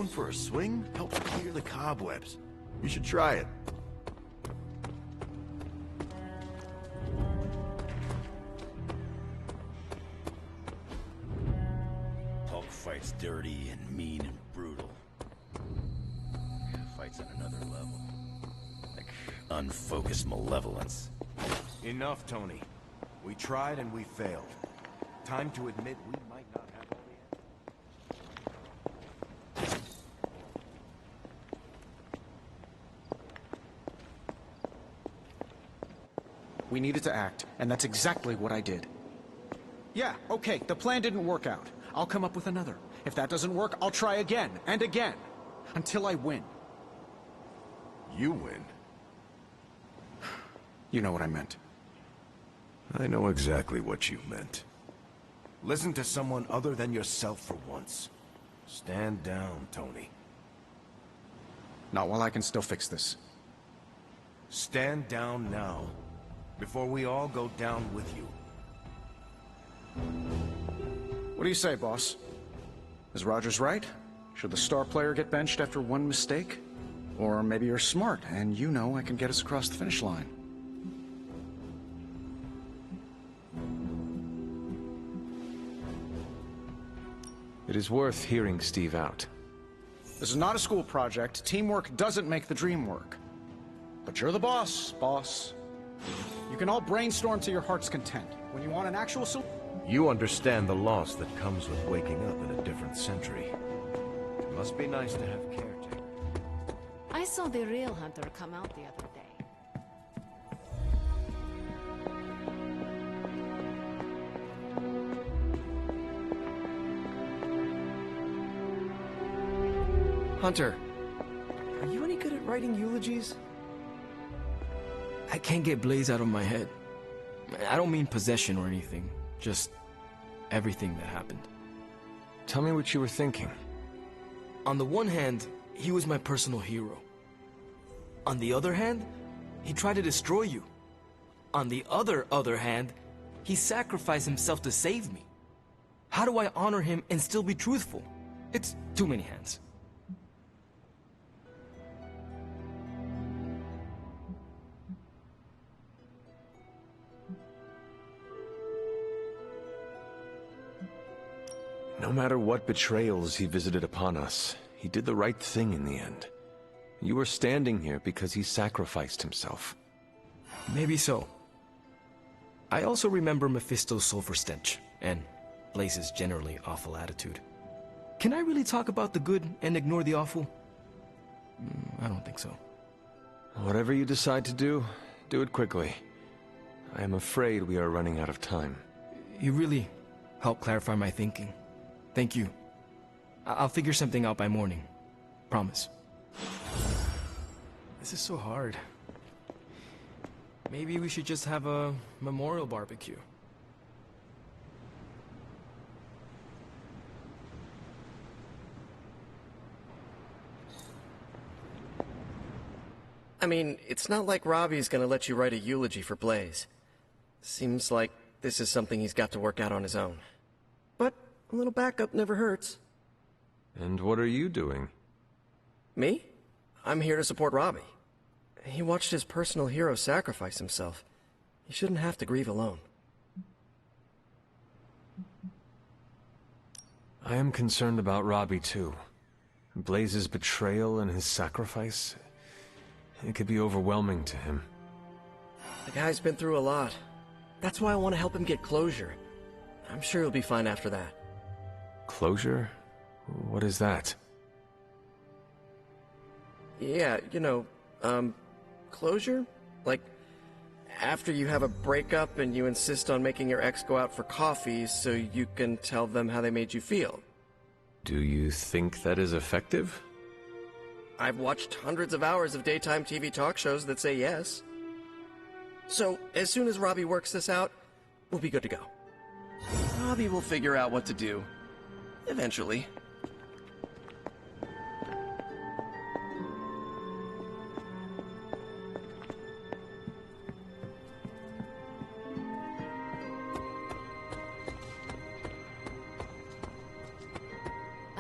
going for a swing helps clear the cobwebs. You should try it. Hulk fights dirty and mean and brutal. Fights on another level. Like unfocused malevolence. Enough, Tony. We tried and we failed. Time to admit we might not have all the answers. We needed to act, and that's exactly what I did. Yeah, okay, the plan didn't work out. I'll come up with another. If that doesn't work, I'll try again and again. Until I win. You win. You know what I meant. I know exactly what you meant. Listen to someone other than yourself for once. Stand down, Tony. Not while I can still fix this. Stand down now, before we all go down with you. What do you say, boss? Is Rogers right? Should the star player get benched after one mistake? Or maybe you're smart, and you know I can get us across the finish line. It is worth hearing Steve out. This is not a school project. Teamwork doesn't make the dream work. But you're the boss, boss. You can all brainstorm to your heart's content. When you want an actual solution... You understand the loss that comes with waking up in a different century. It must be nice to have caretaker. I saw the real Hunter come out the other day. Hunter, are you any good at writing eulogies? I can't get Blaze out of my head. I don't mean possession or anything, just everything that happened. Tell me what you were thinking. On the one hand, he was my personal hero. On the other hand, he tried to destroy you. On the other hand, he sacrificed himself to save me. How do I honor him and still be truthful? It's too many hands. No matter what betrayals he visited upon us, he did the right thing in the end. You were standing here because he sacrificed himself. Maybe so. I also remember Mephisto's sulfur stench, and Blaze's generally awful attitude. Can I really talk about the good and ignore the awful? I don't think so. Whatever you decide to do it quickly. I am afraid we are running out of time. You really helped clarify my thinking. Thank you. I'll figure something out by morning. Promise. This is so hard. Maybe we should just have a memorial barbecue. I mean, it's not like Robbie's gonna let you write a eulogy for Blaze. Seems like this is something he's got to work out on his own. But a little backup never hurts. And what are you doing? Me? I'm here to support Robbie. He watched his personal hero sacrifice himself. He shouldn't have to grieve alone. I am concerned about Robbie too. Blaze's betrayal and his sacrifice, it could be overwhelming to him. The guy's been through a lot. That's why I want to help him get closure. I'm sure he'll be fine after that. Closure? What is that? Yeah, you know, closure? Like, after you have a breakup and you insist on making your ex go out for coffee so you can tell them how they made you feel. Do you think that is effective? I've watched hundreds of hours of daytime TV talk shows that say yes. So, as soon as Robbie works this out, we'll be good to go. Robbie will figure out what to do. Eventually.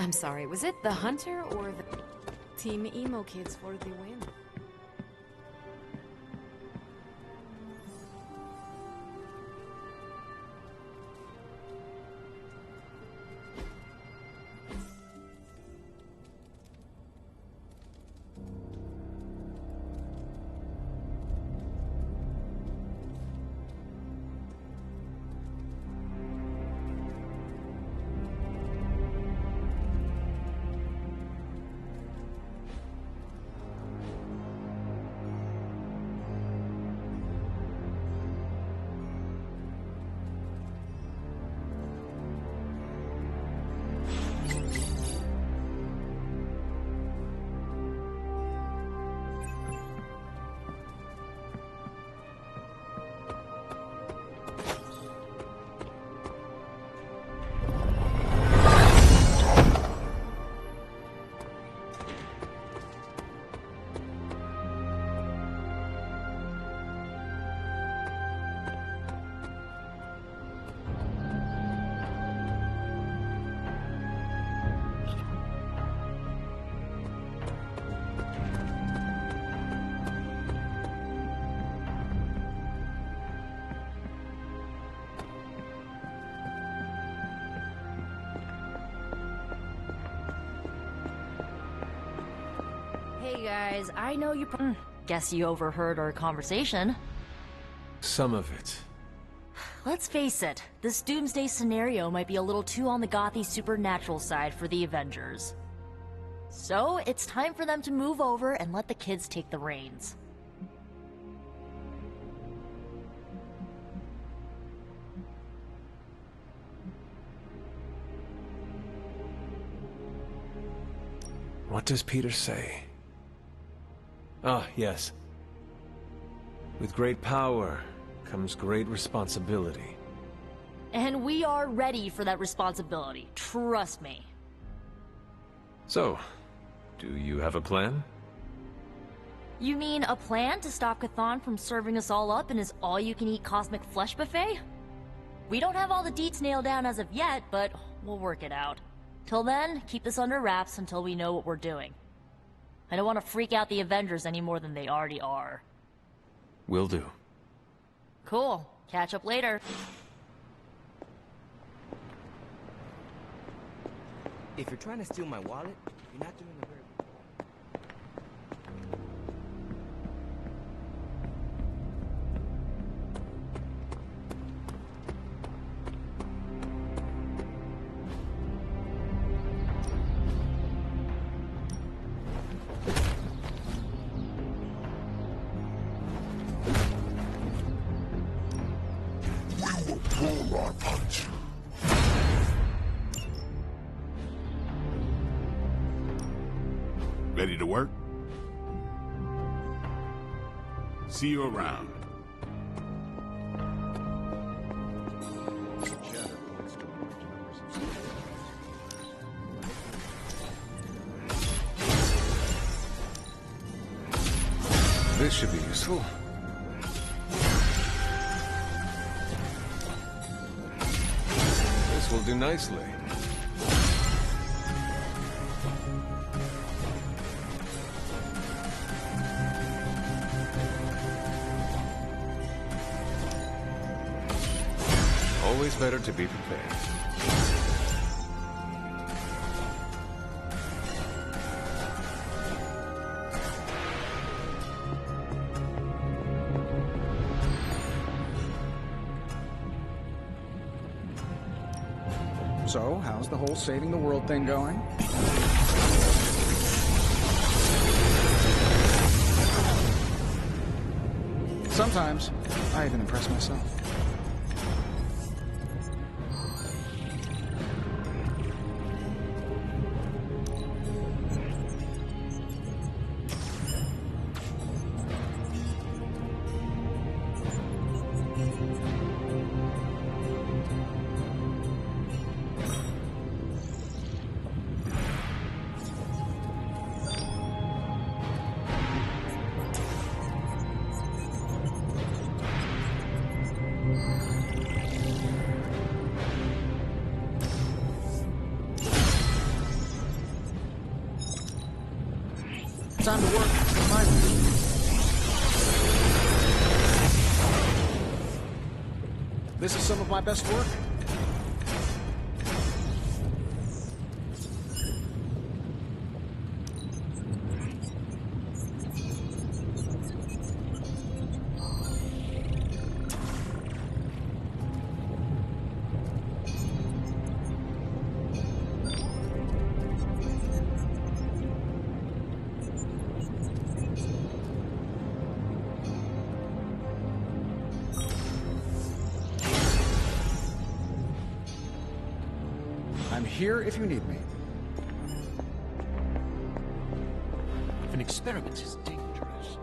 I'm sorry, was it the hunter or the Team Emo Kids for the win? Hey guys, I know you guess you overheard our conversation. Some of it. Let's face it, this doomsday scenario might be a little too on the gothy supernatural side for the Avengers. So, it's time for them to move over and let the kids take the reins. What does Peter say? Ah, yes. With great power comes great responsibility. And we are ready for that responsibility, trust me. So, do you have a plan? You mean a plan to stop Chthon from serving us all up in his all-you-can-eat cosmic flesh buffet? We don't have all the deets nailed down as of yet, but we'll work it out. Till then, keep this under wraps until we know what we're doing. I don't want to freak out the Avengers any more than they already are. Will do. Cool. Catch up later. If you're trying to steal my wallet, you're not doing a very... Ready to work? See you around. This should be useful. This will do nicely. Always better to be prepared. So, how's the whole saving the world thing going? Sometimes, I even impress myself. Time to work. Finally. This is some of my best work. I'm here if you need me. An experiment is dangerous.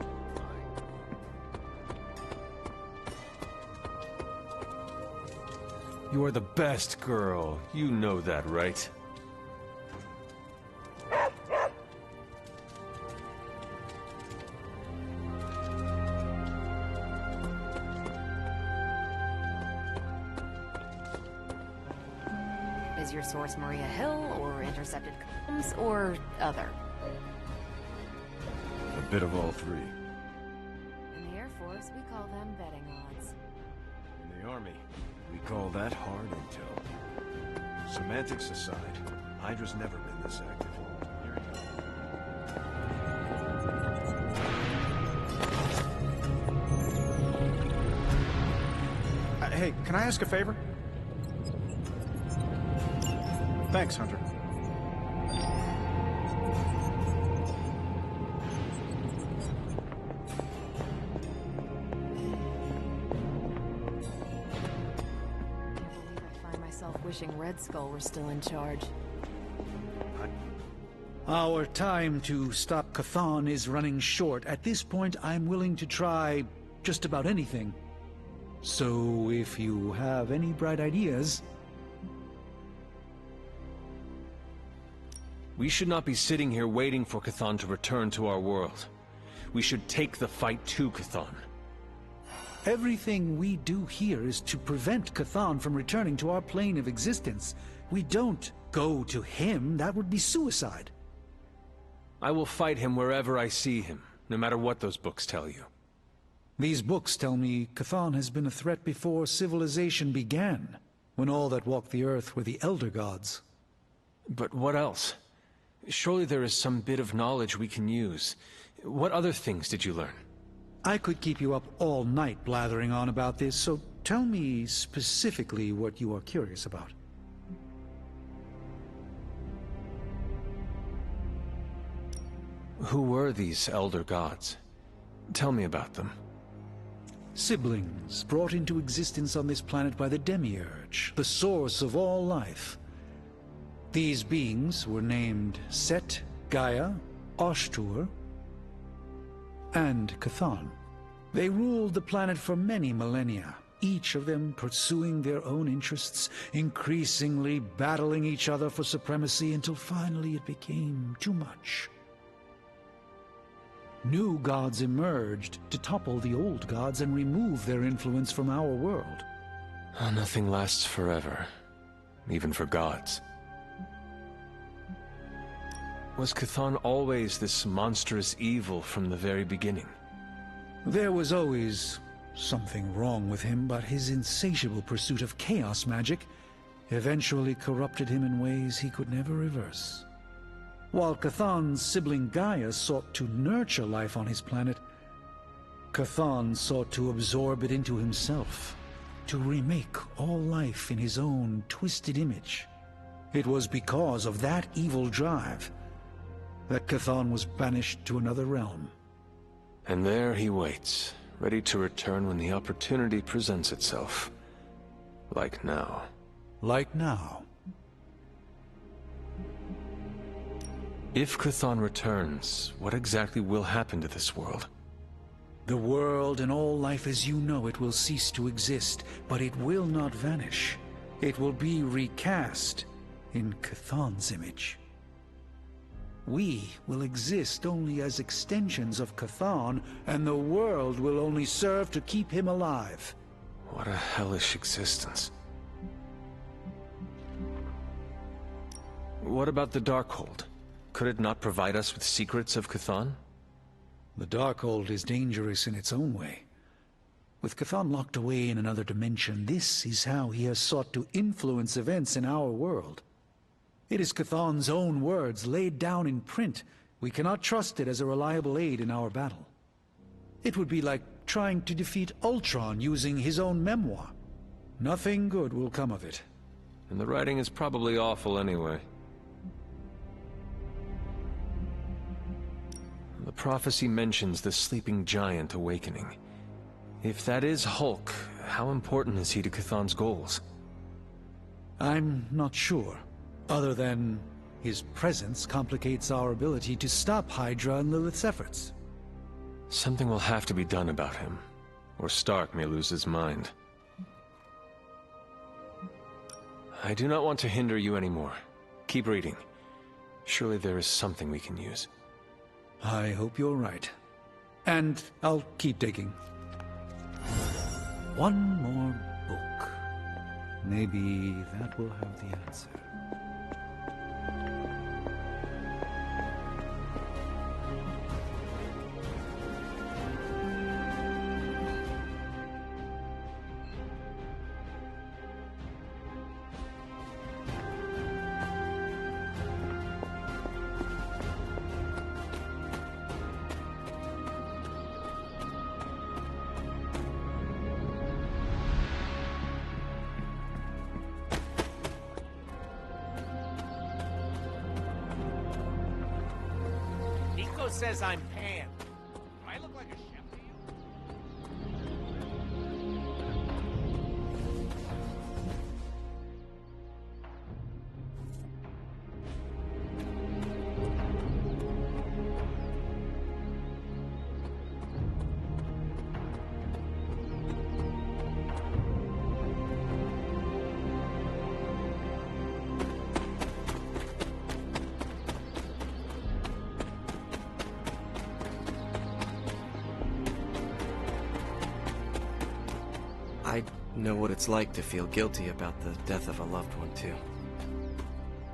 You are the best girl. You know that, right? Is your source Maria Hill, or intercepted comms, or other? A bit of all three. In the Air Force, we call them betting odds. In the Army, we call that hard intel. Semantics aside, Hydra's never been this active. Here you go. Hey, can I ask a favor? Thanks, Hunter. I find myself wishing Red Skull were still in charge. Our time to stop Chthon is running short. At this point, I'm willing to try just about anything. So if you have any bright ideas... We should not be sitting here waiting for Chthon to return to our world. We should take the fight to Chthon. Everything we do here is to prevent Chthon from returning to our plane of existence. We don't go to him. That would be suicide. I will fight him wherever I see him, no matter what those books tell you. These books tell me Chthon has been a threat before civilization began, when all that walked the earth were the Elder Gods. But what else? Surely there is some bit of knowledge we can use. What other things did you learn? I could keep you up all night blathering on about this, so tell me specifically what you are curious about. Who were these Elder Gods? Tell me about them. Siblings brought into existence on this planet by the Demiurge, the source of all life. These beings were named Set, Gaia, Oshtur, and Chthon. They ruled the planet for many millennia, each of them pursuing their own interests, increasingly battling each other for supremacy until finally it became too much. New gods emerged to topple the old gods and remove their influence from our world. Nothing lasts forever, even for gods. Was Chthon always this monstrous evil from the very beginning? There was always something wrong with him, but his insatiable pursuit of chaos magic eventually corrupted him in ways he could never reverse. While Chthon's sibling Gaia sought to nurture life on his planet, Chthon sought to absorb it into himself, to remake all life in his own twisted image. It was because of that evil drive that Chthon was banished to another realm. And there he waits, ready to return when the opportunity presents itself. Like now. Like now. If Chthon returns, what exactly will happen to this world? The world and all life as you know it will cease to exist, but it will not vanish. It will be recast in Chthon's image. We will exist only as extensions of Chthon, and the world will only serve to keep him alive. What a hellish existence. What about the Darkhold? Could it not provide us with secrets of Chthon? The Darkhold is dangerous in its own way. With Chthon locked away in another dimension, this is how he has sought to influence events in our world. It is Chthon's own words laid down in print. We cannot trust it as a reliable aid in our battle. It would be like trying to defeat Ultron using his own memoir. Nothing good will come of it. And the writing is probably awful anyway. The prophecy mentions the sleeping giant awakening. If that is Hulk, how important is he to Chthon's goals? I'm not sure, other than his presence complicates our ability to stop Hydra and Lilith's efforts. Something will have to be done about him, or Stark may lose his mind. I do not want to hinder you anymore. Keep reading. Surely there is something we can use. I hope you're right. And I'll keep digging. One more book. Maybe that will have the answer. Nico says I'm Pan. Do I look like a chef to you? I know what it's like to feel guilty about the death of a loved one, too.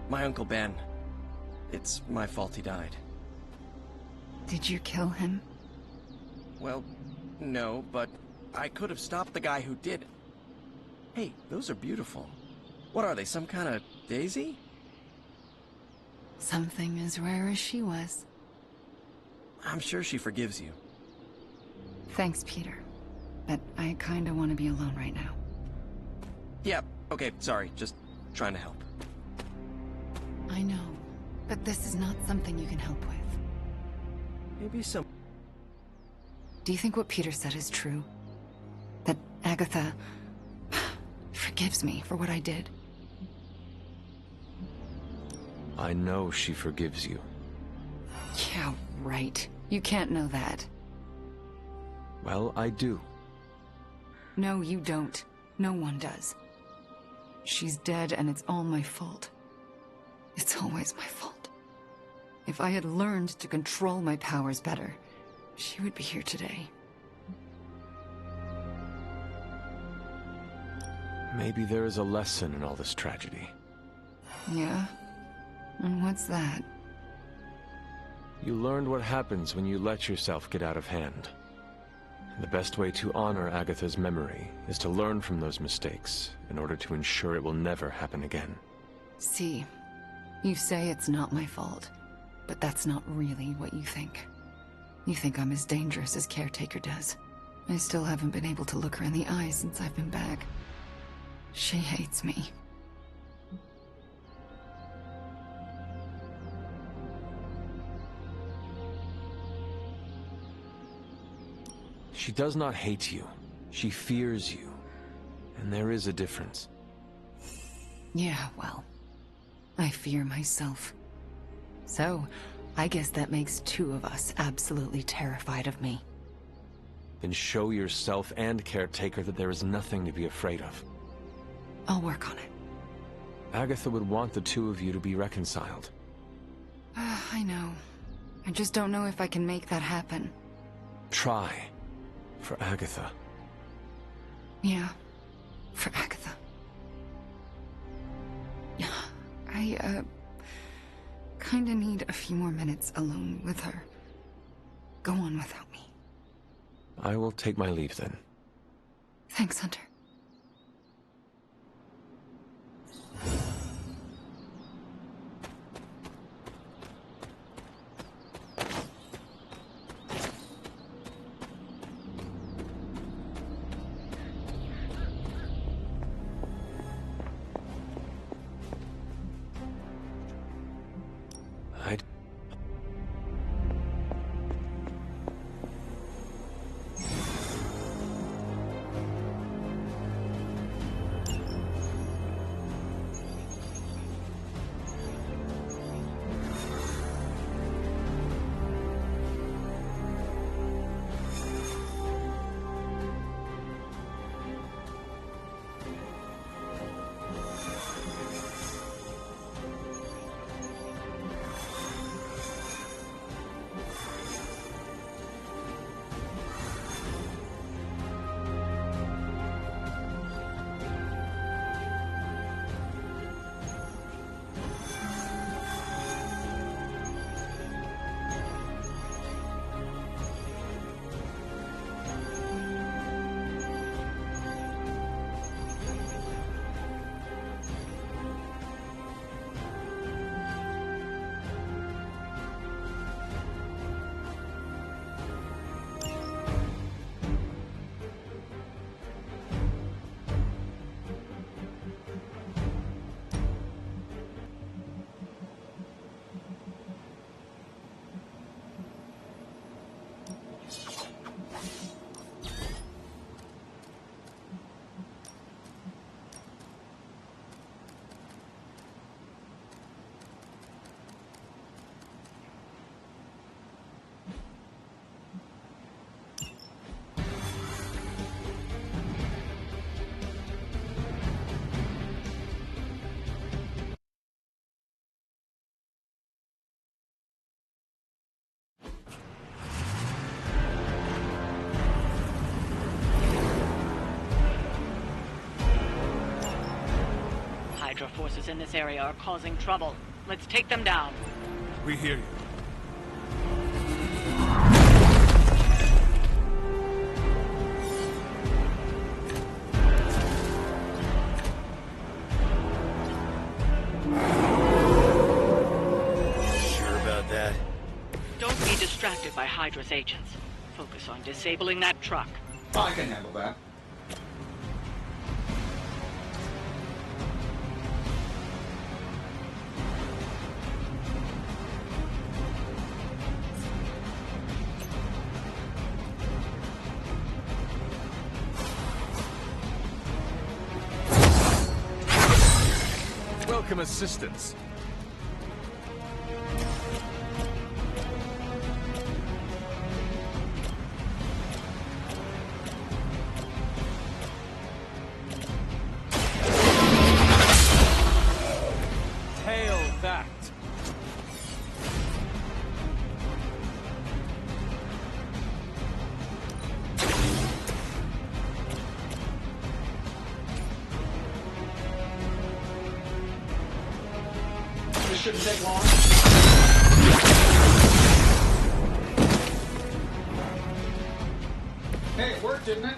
My Uncle Ben. It's my fault he died. Did you kill him? Well, no, but I could have stopped the guy who did it. Hey, those are beautiful. What are they, some kind of daisy? Something as rare as she was. I'm sure she forgives you. Thanks, Peter. But I kinda want to be alone right now. Yeah, okay, sorry, just trying to help. I know, but this is not something you can help with. Maybe some... Do you think what Peter said is true? That Agatha forgives me for what I did? I know she forgives you. Yeah, right. You can't know that. Well, I do. No, you don't. No one does. She's dead and it's all my fault. It's always my fault. If I had learned to control my powers better, she would be here today. Maybe there is a lesson in all this tragedy. Yeah? And what's that? You learned what happens when you let yourself get out of hand. The best way to honor Agatha's memory is to learn from those mistakes in order to ensure it will never happen again. See, you say it's not my fault, but that's not really what you think. You think I'm as dangerous as Caretaker does. I still haven't been able to look her in the eye since I've been back. She hates me. She does not hate you. She fears you. And there is a difference. Yeah, well, I fear myself. So, I guess that makes two of us absolutely terrified of me. Then show yourself and Caretaker that there is nothing to be afraid of. I'll work on it. Agatha would want the two of you to be reconciled. I know. I just don't know if I can make that happen. Try. For Agatha. Yeah. For Agatha. I, kinda need a few more minutes alone with her. Go on without me. I will take my leave then. Thanks, Hunter. Hydra forces in this area are causing trouble. Let's take them down. We hear you. Sure about that? Don't be distracted by Hydra's agents. Focus on disabling that truck. I can handle that. Welcome assistance. Hail that. This shouldn't take long. Hey, it worked, didn't it?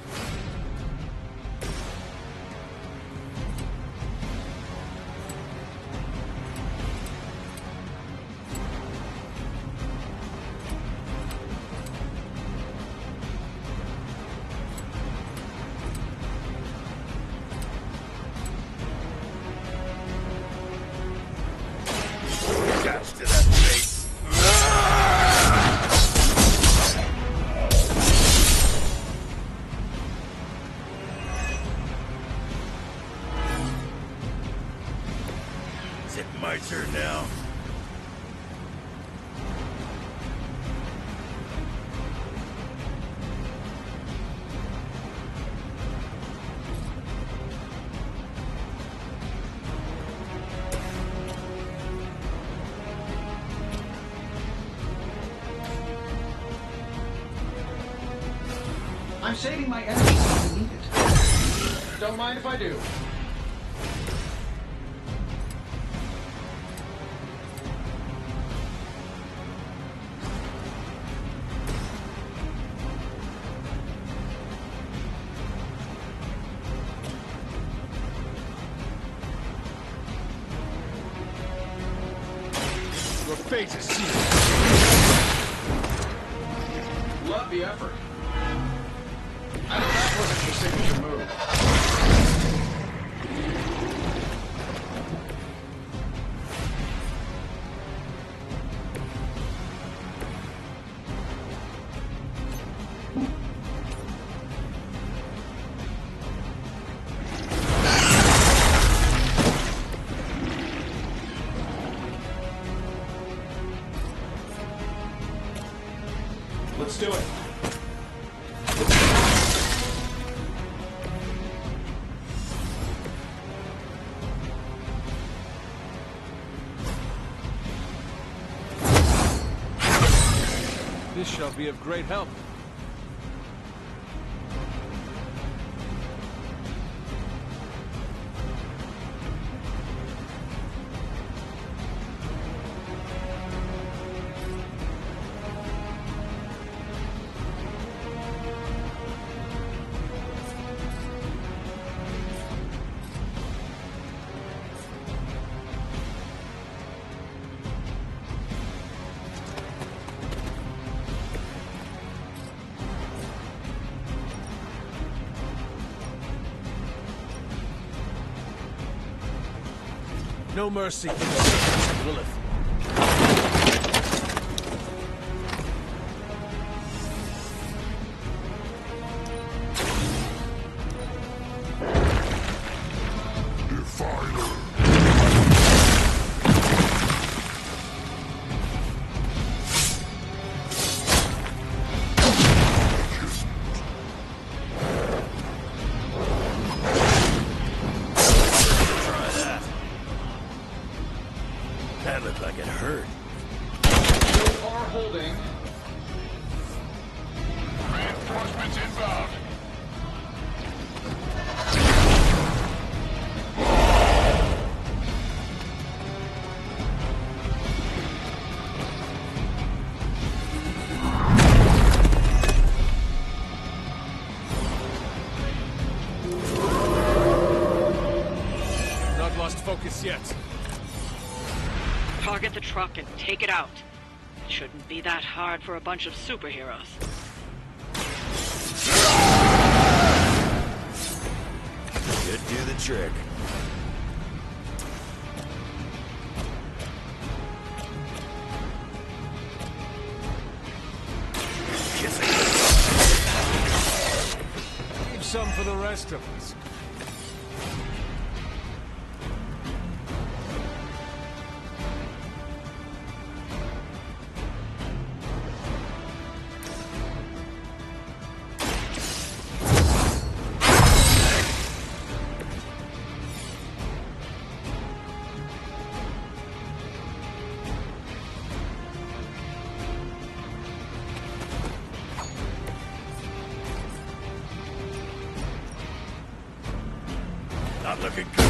Gosh, to that face. Is it my turn now? I'm saving my energy when I need it. Don't mind if I do. fate's is sealed. Love the effort. I know that wasn't your signature move. Let's do it. This shall be of great help. No mercy. Lilith. That looked like it hurt. So far holding. Reinforcements inbound. Not lost focus yet. Target the truck and take it out. It shouldn't be that hard for a bunch of superheroes. Should do the trick. Leave some for the rest of us. Not looking good.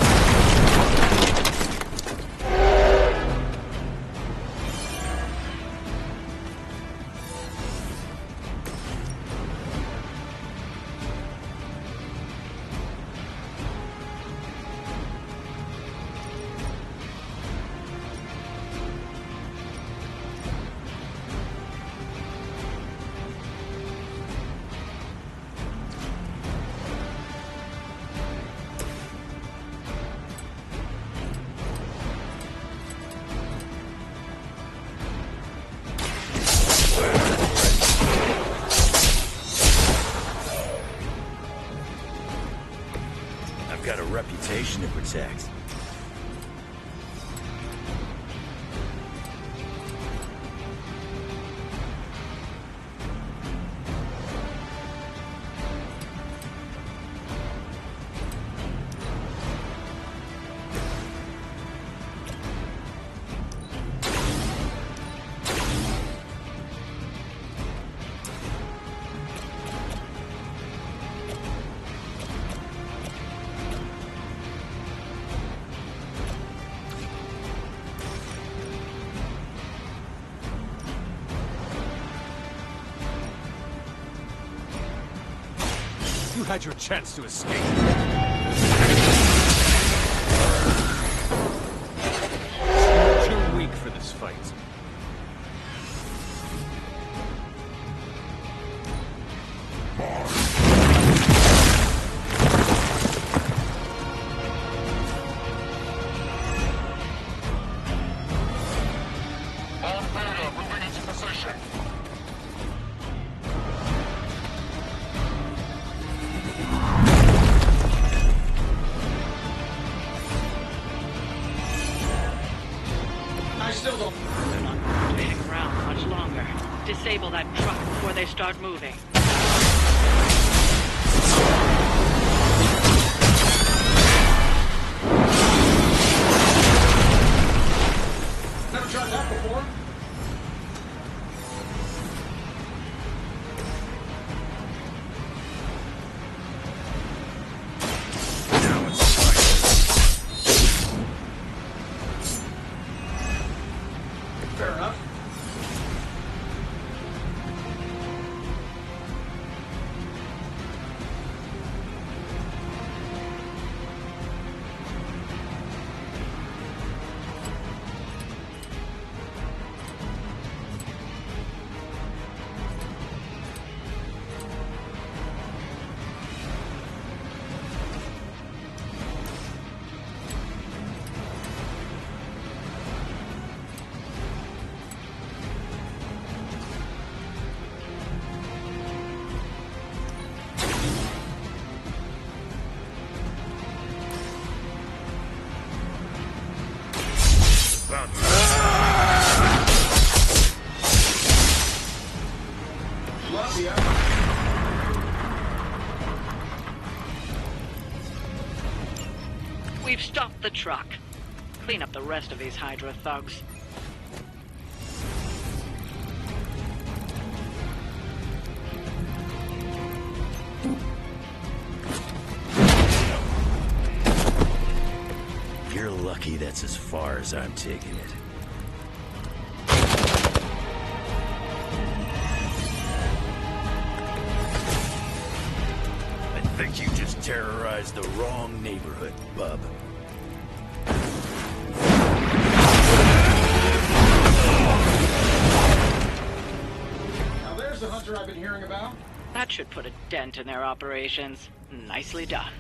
I've got a reputation to protect. You had your chance to escape. Too weak for this fight. still don't... They're not going to hang around much longer. Disable that truck before they start moving. Never tried that before. Fair enough. We've stopped the truck. Clean up the rest of these Hydra thugs. You're lucky that's as far as I'm taking it. I think you just terrorized the wrong neighborhood, bub. Now there's the hunter I've been hearing about. That should put a dent in their operations. Nicely done.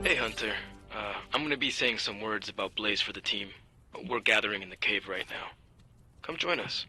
Hey, Hunter. I'm gonna be saying some words about Blaze for the team. We're gathering in the cave right now. Come join us.